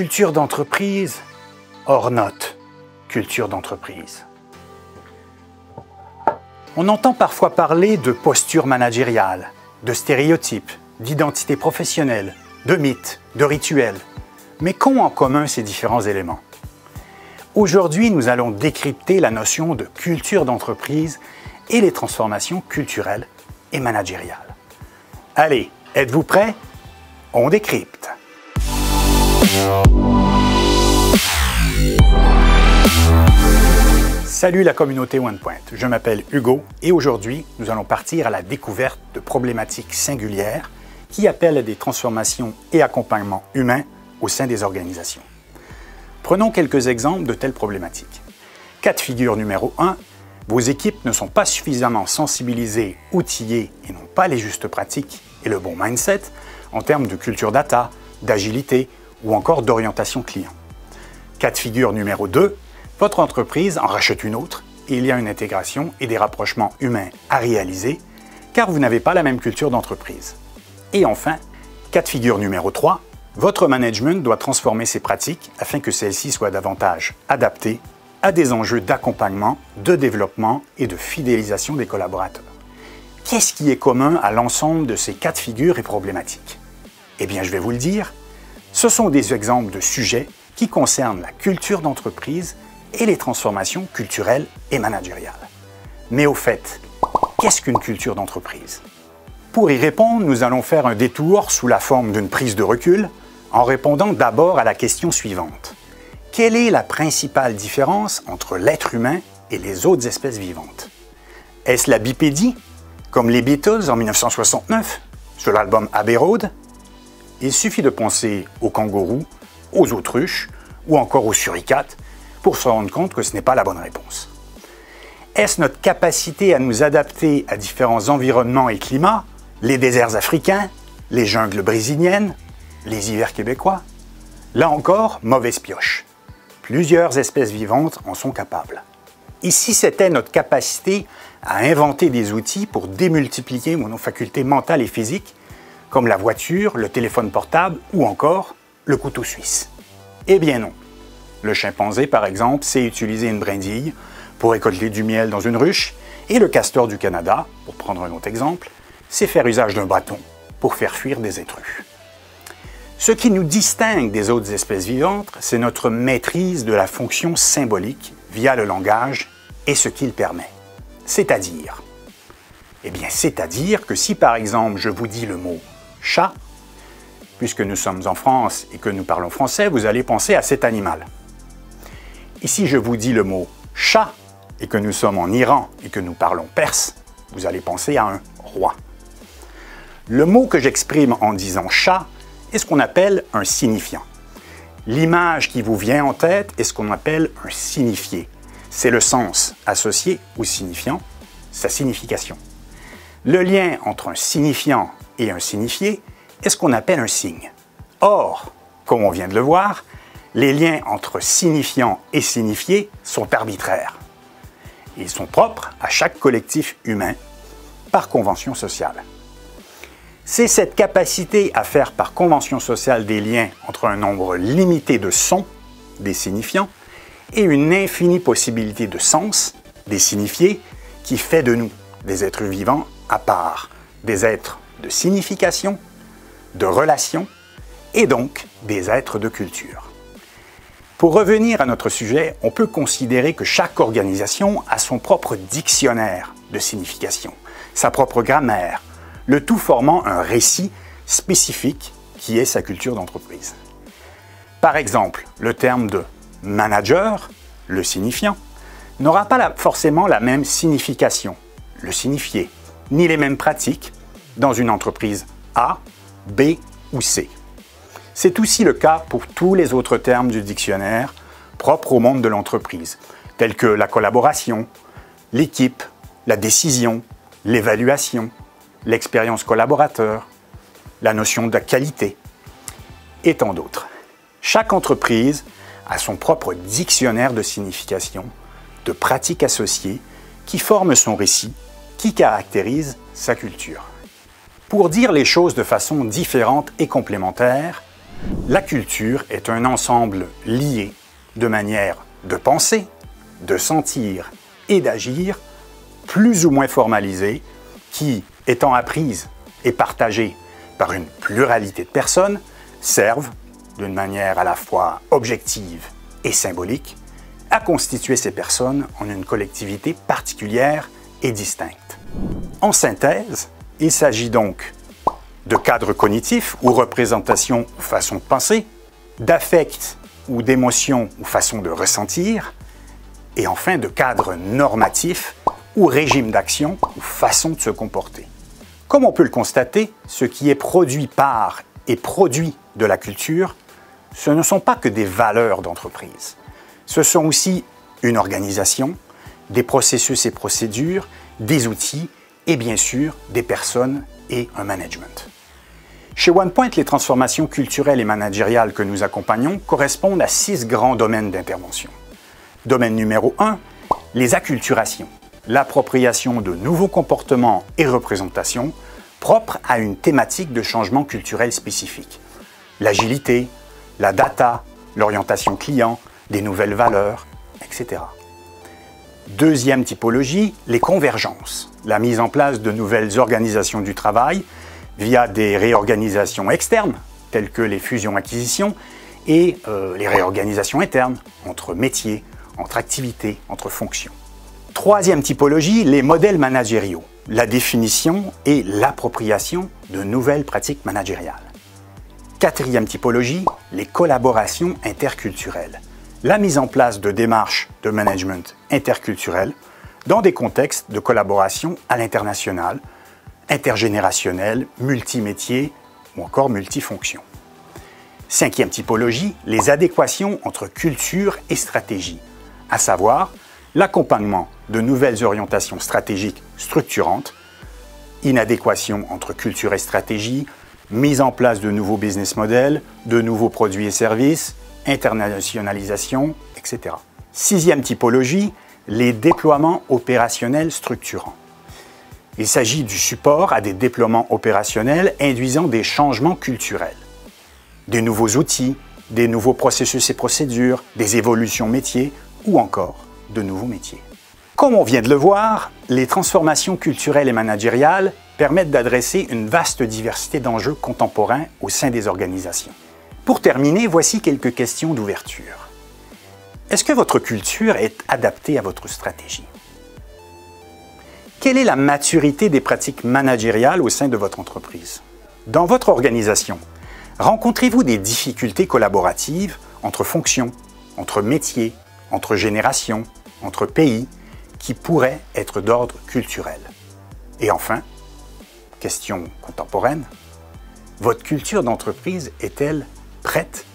culture d'entreprise, hors note, culture d'entreprise. On entend parfois parler de posture managériale, de stéréotypes, d'identité professionnelle, de mythes, de rituels. Mais qu'ont en commun ces différents éléments? Aujourd'hui, nous allons décrypter la notion de culture d'entreprise et les transformations culturelles et managériales. Allez, êtes-vous prêts? On décrypte! Salut la communauté OnePoint, je m'appelle Hugo et aujourd'hui, nous allons partir à la découverte de problématiques singulières qui appellent à des transformations et accompagnements humains au sein des organisations. Prenons quelques exemples de telles problématiques. Cas de figure numéro 1, vos équipes ne sont pas suffisamment sensibilisées, outillées et n'ont pas les justes pratiques et le bon mindset en termes de culture data, d'agilité ou encore d'orientation client. Cas de figure numéro 2, votre entreprise en rachète une autre et il y a une intégration et des rapprochements humains à réaliser car vous n'avez pas la même culture d'entreprise. Et enfin, cas de figure numéro 3, votre management doit transformer ses pratiques afin que celles-ci soient davantage adaptées à des enjeux d'accompagnement, de développement et de fidélisation des collaborateurs. Qu'est-ce qui est commun à l'ensemble de ces cas de figure et problématiques? Eh bien, je vais vous le dire, ce sont des exemples de sujets qui concernent la culture d'entreprise et les transformations culturelles et managériales. Mais au fait, qu'est-ce qu'une culture d'entreprise? Pour y répondre, nous allons faire un détour sous la forme d'une prise de recul en répondant d'abord à la question suivante. Quelle est la principale différence entre l'être humain et les autres espèces vivantes? Est-ce la bipédie, comme les Beatles en 1969, sur l'album Abbey Road? Il suffit de penser aux kangourous, aux autruches ou encore aux suricates pour se rendre compte que ce n'est pas la bonne réponse. Est-ce notre capacité à nous adapter à différents environnements et climats, les déserts africains, les jungles brésiliennes, les hivers québécois? Là encore, mauvaise pioche. Plusieurs espèces vivantes en sont capables. Ici, c'était notre capacité à inventer des outils pour démultiplier nos facultés mentales et physiques, comme la voiture, le téléphone portable ou encore le couteau suisse. Eh bien non. Le chimpanzé, par exemple, sait utiliser une brindille pour récolter du miel dans une ruche, et le castor du Canada, pour prendre un autre exemple, sait faire usage d'un bâton pour faire fuir des intrus. Ce qui nous distingue des autres espèces vivantes, c'est notre maîtrise de la fonction symbolique via le langage et ce qu'il permet. C'est-à-dire? Eh bien, c'est-à-dire que si par exemple je vous dis le mot « chat », puisque nous sommes en France et que nous parlons français, vous allez penser à cet animal. Et si je vous dis le mot « chat » et que nous sommes en Iran et que nous parlons perse, vous allez penser à un roi. Le mot que j'exprime en disant « chat » est ce qu'on appelle un signifiant. L'image qui vous vient en tête est ce qu'on appelle un signifié. C'est le sens associé au signifiant, sa signification. Le lien entre un signifiant et un signifié est ce qu'on appelle un signe. Or, comme on vient de le voir, les liens entre signifiant et signifié sont arbitraires. Ils sont propres à chaque collectif humain par convention sociale. C'est cette capacité à faire par convention sociale des liens entre un nombre limité de sons, des signifiants, et une infinie possibilité de sens, des signifiés, qui fait de nous des êtres vivants à part, des êtres de signification, de relations, et donc des êtres de culture. Pour revenir à notre sujet, on peut considérer que chaque organisation a son propre dictionnaire de signification, sa propre grammaire, le tout formant un récit spécifique qui est sa culture d'entreprise. Par exemple, le terme de « manager », le signifiant, n'aura pas forcément la même signification, le signifié, ni les mêmes pratiques dans une entreprise A, B ou C. C'est aussi le cas pour tous les autres termes du dictionnaire propres au monde de l'entreprise, tels que la collaboration, l'équipe, la décision, l'évaluation, l'expérience collaborateur, la notion de qualité, et tant d'autres. Chaque entreprise a son propre dictionnaire de signification, de pratiques associées, qui forment son récit, qui caractérise sa culture. Pour dire les choses de façon différente et complémentaire, La culture est un ensemble lié de manière de penser, de sentir et d'agir, plus ou moins formalisée, qui, étant apprise et partagée par une pluralité de personnes, servent, d'une manière à la fois objective et symbolique, à constituer ces personnes en une collectivité particulière et distincte. En synthèse, il s'agit donc de cadres cognitifs ou représentations ou façons de penser, d'affects ou d'émotions ou façons de ressentir, et enfin de cadres normatifs ou régimes d'action ou façons de se comporter. Comme on peut le constater, ce qui est produit par et produit de la culture, ce ne sont pas que des valeurs d'entreprise. Ce sont aussi une organisation, des processus et procédures, des outils et bien sûr des personnes et un management. Chez OnePoint, les transformations culturelles et managériales que nous accompagnons correspondent à 6 grands domaines d'intervention. Domaine numéro 1, les acculturations, l'appropriation de nouveaux comportements et représentations propres à une thématique de changement culturel spécifique. L'agilité, la data, l'orientation client, des nouvelles valeurs, etc. Deuxième typologie, les convergences, la mise en place de nouvelles organisations du travail via des réorganisations externes, telles que les fusions-acquisitions, et les réorganisations internes, entre métiers, entre activités, entre fonctions. Troisième typologie, les modèles managériaux, la définition et l'appropriation de nouvelles pratiques managériales. Quatrième typologie, les collaborations interculturelles, la mise en place de démarches de management interculturel dans des contextes de collaboration à l'international, intergénérationnel, multimétier ou encore multifonction. Cinquième typologie, les adéquations entre culture et stratégie, à savoir l'accompagnement de nouvelles orientations stratégiques structurantes, inadéquation entre culture et stratégie, mise en place de nouveaux business models, de nouveaux produits et services, internationalisation, etc. Sixième typologie, les déploiements opérationnels structurants. Il s'agit du support à des déploiements opérationnels induisant des changements culturels, des nouveaux outils, des nouveaux processus et procédures, des évolutions métiers ou encore de nouveaux métiers. Comme on vient de le voir, les transformations culturelles et managériales permettent d'adresser une vaste diversité d'enjeux contemporains au sein des organisations. Pour terminer, voici quelques questions d'ouverture. Est-ce que votre culture est adaptée à votre stratégie? Quelle est la maturité des pratiques managériales au sein de votre entreprise? Dans votre organisation, rencontrez-vous des difficultés collaboratives entre fonctions, entre métiers, entre générations, entre pays, qui pourraient être d'ordre culturel? Et enfin, question contemporaine, votre culture d'entreprise est-elle prête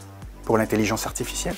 pour l'intelligence artificielle?